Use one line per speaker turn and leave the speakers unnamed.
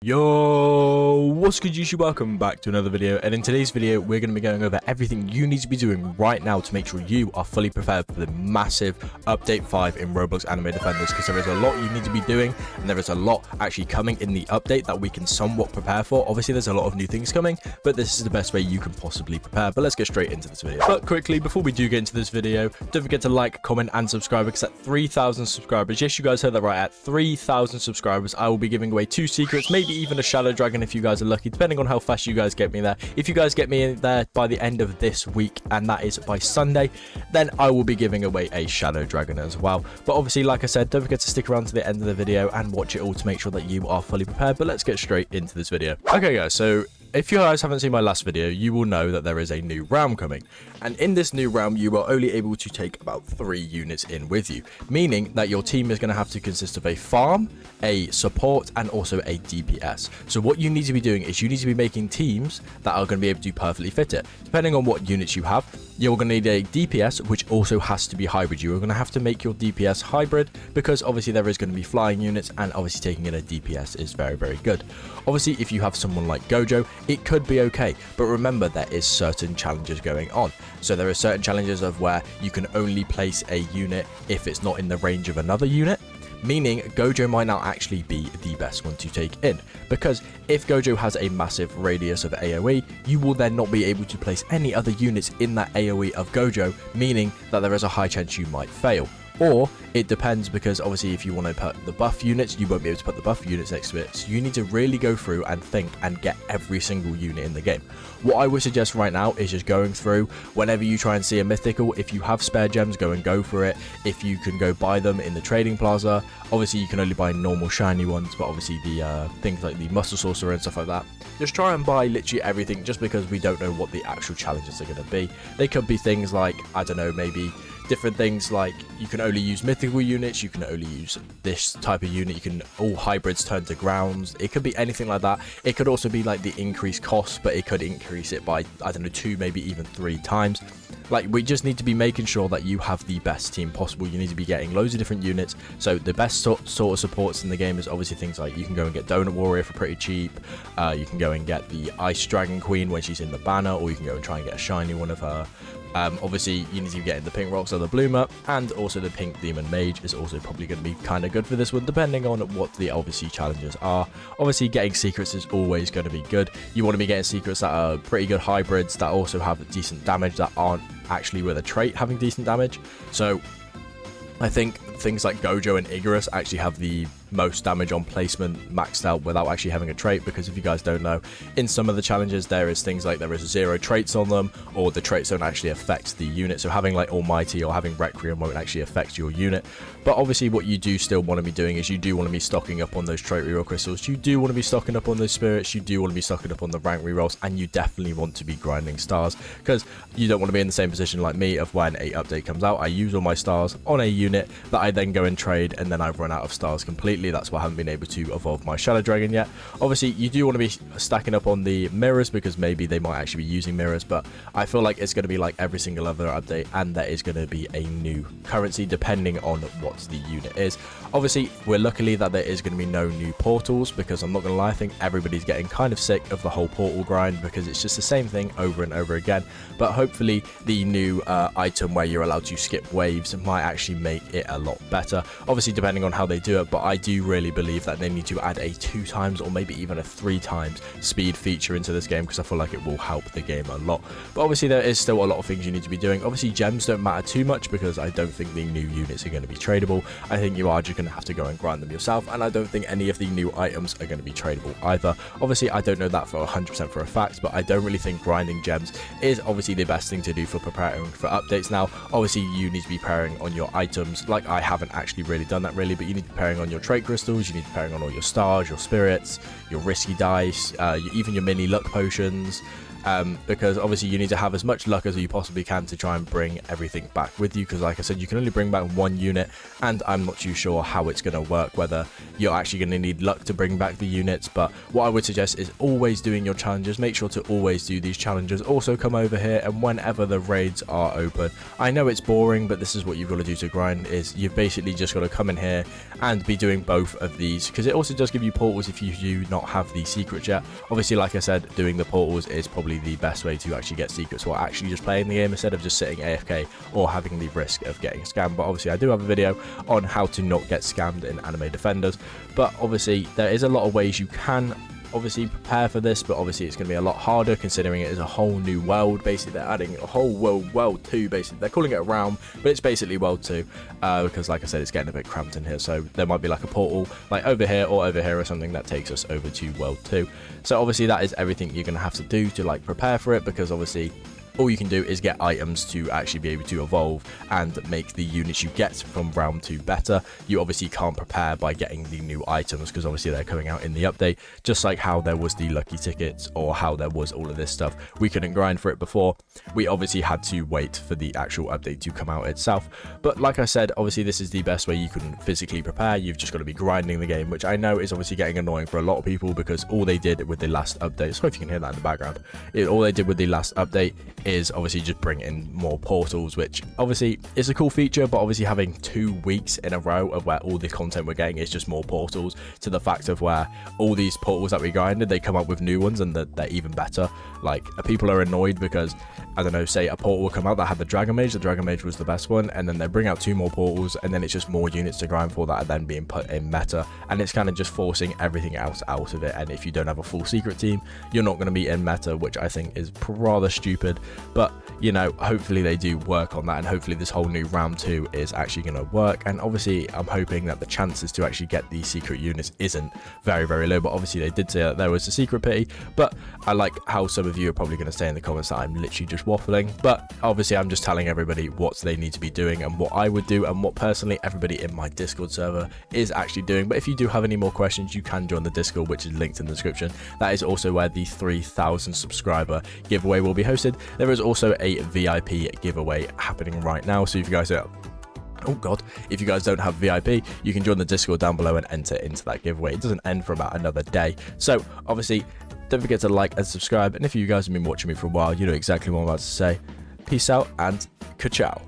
Yo, what's good YouTube? Welcome back to another video, and in today's video we're going to be going over everything you need to be doing right now to make sure you are fully prepared for the massive update 5 in Roblox Anime Defenders, because there is a lot you need to be doing and there is a lot actually coming in the update that we can somewhat prepare for. Obviously there's a lot of new things coming, but this is the best way you can possibly prepare. But let's get straight into this video. But quickly, before we do get into this video, don't forget to like, comment and subscribe, because at 3,000 subscribers, yes, you guys heard that right, at 3,000 subscribers I will be giving away 2 secrets, maybe even a shadow dragon if you guys are lucky, depending on how fast you guys get me there. If you guys get me in there by the end of this week, and that is by Sunday, then I will be giving away a shadow dragon as well. But obviously, like I said, don't forget to stick around to the end of the video and watch it all to make sure that you are fully prepared. But let's get straight into this video. Okay guys, so if you guys haven't seen my last video, you will know that there is a new realm coming. And in this new realm, you are only able to take about 3 units in with you, meaning that your team is going to have to consist of a farm, a support, and also a DPS. So what you need to be doing is you need to be making teams that are going to be able to perfectly fit it. Depending on what units you have, you're going to need a DPS, which also has to be hybrid. You're going to have to make your DPS hybrid, because obviously there is going to be flying units, and obviously taking in a DPS is very, very good. Obviously, if you have someone like Gojo, it could be okay, but remember there is certain challenges going on. So there are certain challenges of where you can only place a unit if it's not in the range of another unit, meaning Gojo might not actually be the best one to take in, because if Gojo has a massive radius of AoE, you will then not be able to place any other units in that AoE of Gojo, meaning that there is a high chance you might fail. Or it depends, because obviously if you want to put the buff units, you won't be able to put the buff units next to it. So you need to really go through and think and get every single unit in the game. What I would suggest right now is just going through whenever you try and see a mythical. If you have spare gems, go for it. If you can go buy them in the trading plaza, obviously you can only buy normal shiny ones, but obviously the things like the muscle sorcerer and stuff like that, just try and buy literally everything, just because we don't know what the actual challenges are going to be. They could be things like, I don't know, maybe different things like you can only use mythical units, you can only use this type of unit, you can all hybrids turn to grounds. It could be anything like that. It could also be like the increased cost, but it could increase it by, I don't know, 2, maybe even 3 times. Like, we just need to be making sure that you have the best team possible. You need to be getting loads of different units. So the best sort of supports in the game is obviously things like you can go and get Donut Warrior for pretty cheap. You can go and get the Ice Dragon Queen when she's in the banner, or you can go and try and get a shiny one of her. Obviously you need to get the pink rocks or the bloomer, and also the pink demon mage is also probably going to be kind of good for this one, depending on what the obviously challenges are. Obviously getting secrets is always going to be good. You want to be getting secrets that are pretty good hybrids, that also have decent damage, that aren't actually with a trait having decent damage. So I think things like Gojo and Icarus actually have the most damage on placement maxed out without actually having a trait, because if you guys don't know, in some of the challenges there is things like there is 0 traits on them, or the traits don't actually affect the unit. So having like Almighty or having Requiem won't actually affect your unit. But obviously what you do still want to be doing is you do want to be stocking up on those trait reroll crystals, you do want to be stocking up on those spirits, you do want to be stocking up on the rank rerolls, and you definitely want to be grinding stars, because you don't want to be in the same position like me of when a update comes out, I use all my stars on a unit that I then go and trade, and then I've run out of stars completely. That's why I haven't been able to evolve my shadow dragon yet. Obviously you do want to be stacking up on the mirrors, because maybe they might actually be using mirrors, but I feel like it's going to be like every single other update, and there is going to be a new currency depending on what the unit is. Obviously we're luckily that there is going to be no new portals, because I'm not going to lie, I think everybody's getting kind of sick of the whole portal grind, because it's just the same thing over and over again. But hopefully the new item where you're allowed to skip waves might actually make it a lot better, obviously depending on how they do it. But I do really believe that they need to add a 2 times or maybe even a 3 times speed feature into this game, because I feel like it will help the game a lot. But obviously there is still a lot of things you need to be doing. Obviously gems don't matter too much, because I don't think the new units are going to be tradable. I think you are just going to have to go and grind them yourself, and I don't think any of the new items are going to be tradable either. Obviously I don't know that for 100% for a fact, but I don't really think grinding gems is obviously the best thing to do for preparing for updates now. Obviously you need to be preparing on your items, like I haven't actually really done that really, but you need to be preparing on your trait crystals, you need to be preparing on all your stars, your spirits, your risky dice, even your mini luck potions. because obviously you need to have as much luck as you possibly can to try and bring everything back with you, because like I said, you can only bring back one unit, and I'm not too sure how it's going to work, whether you're actually going to need luck to bring back the units. But what I would suggest is always doing your challenges. Make sure to always do these challenges. Also come over here, and whenever the raids are open, I know it's boring, but this is what you've got to do to grind, is you've basically just got to come in here and be doing both of these, because it also does give you portals if you do not have the secrets yet. Obviously, like I said, doing the portals is probably the best way to actually get secrets, or actually just playing the game instead of just sitting AFK or having the risk of getting scammed. But obviously I do have a video on how to not get scammed in Anime Defenders, but obviously there is a lot of ways you can obviously prepare for this, but obviously it's going to be a lot harder considering it is a whole new world. Basically they're adding a whole world 2, basically they're calling it a realm, but it's basically world 2, because like I said, it's getting a bit cramped in here, so there might be like a portal like over here or something that takes us over to world 2. So obviously that is everything you're going to have to do to like prepare for it, because obviously all you can do is get items to actually be able to evolve and make the units you get from round 2 better. You obviously can't prepare by getting the new items, because obviously they're coming out in the update, just like how there was the lucky tickets or how there was all of this stuff. We couldn't grind for it before. We obviously had to wait for the actual update to come out itself. But like I said, obviously this is the best way you can physically prepare. You've just got to be grinding the game, which I know is obviously getting annoying for a lot of people, because all they did with the last update, sorry if you can hear that in the background, all they did with the last update is obviously just bring in more portals, which obviously is a cool feature, but obviously having 2 weeks in a row of where all the content we're getting is just more portals, to the fact of where all these portals that we grinded, they come up with new ones and they're even better. Like, people are annoyed because, I don't know, say a portal will come out that had the Dragon Mage was the best one, and then they bring out 2 more portals, and then it's just more units to grind for that are then being put in meta, and it's kind of just forcing everything else out of it. And if you don't have a full secret team, you're not going to be in meta, which I think is rather stupid. But you know, hopefully they do work on that, and hopefully this whole new round 2 is actually going to work. And obviously I'm hoping that the chances to actually get these secret units isn't very, very low, but obviously they did say that there was a secret pity. But I like how some of you are probably going to say in the comments that I'm literally just waffling, but obviously I'm just telling everybody what they need to be doing and what I would do, and what personally everybody in my Discord server is actually doing. But if you do have any more questions, you can join the Discord, which is linked in the description. That is also where the 3,000 subscriber giveaway will be hosted. There is also a VIP giveaway happening right now, so if you guys don't, oh god, if you guys don't have VIP, you can join the Discord down below and enter into that giveaway. It doesn't end for about another day, so obviously don't forget to like and subscribe. And if you guys have been watching me for a while, you know exactly what I'm about to say. Peace out and ka-chow.